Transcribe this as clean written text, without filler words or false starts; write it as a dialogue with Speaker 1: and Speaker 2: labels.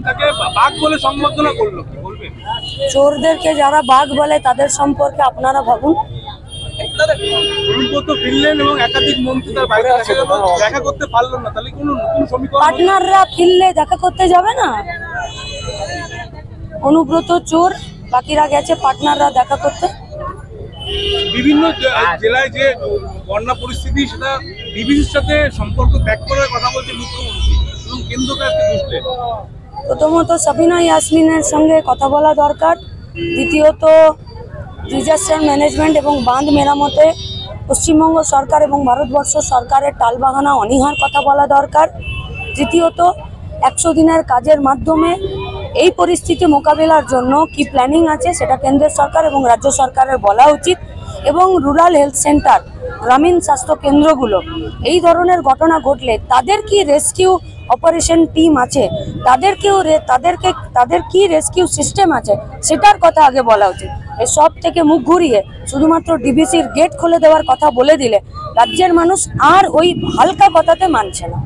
Speaker 1: তাকে বাঘ বলে সম্বোধনা করলো, কি বলবেন?
Speaker 2: চোরদেরকে যারা বাঘ বলে তাদের সম্পর্কে আপনারা ভাবুন।
Speaker 1: অনুব্রত ফিরলেন এবং একাধিক মন্ত্রী তার বাইরে দেখা করতে পারলো না, তাহলে কোনো নতুন সমীকরণ?
Speaker 2: পার্টনাররা ফিরলে দেখা করতে যাবে না? অনুব্রত চোর, বাকিরা গেছে পার্টনাররা দেখা করতে।
Speaker 1: বিভিন্ন জেলায় যে বন্যা পরিস্থিতি, সেটা বিবিসির সাথে সম্পর্ক ত্যাগ করার কথা বলছে মুখ্যমন্ত্রী এবং কেন্দ্রকে আজকে বুঝলেন।
Speaker 2: প্রথমত সাবিনা ইয়াসমিনের সঙ্গে কথা বলা দরকার। দ্বিতীয়ত ডিজাস্টার ম্যানেজমেন্ট এবং বাঁধ মেরামতে পশ্চিমবঙ্গ সরকার এবং ভারতবর্ষ সরকারের টালবাহানা অনীহার কথা বলা দরকার। তৃতীয়ত 100 দিনের কাজের মাধ্যমে এই পরিস্থিতি মোকাবিলার জন্য কি প্ল্যানিং আছে সেটা কেন্দ্রের সরকার এবং রাজ্য সরকারের বলা উচিত। এবং রুরাল হেলথ সেন্টার, গ্রামীণ স্বাস্থ্য কেন্দ্রগুলো এই ধরনের ঘটনা ঘটলে তাদের কি রেস্কিউ অপারেশন টিম আছে, তাদের কি রেস্কিউ সিস্টেম আছে, সেটার কথা আগে বলা উচিত। এসব থেকে মুখ ঘুরিয়ে শুধুমাত্র ডিবিসির গেট খুলে দেওয়ার কথা বলে দিলে রাজ্যের মানুষ আর ওই হালকা কথাতে মানছে না।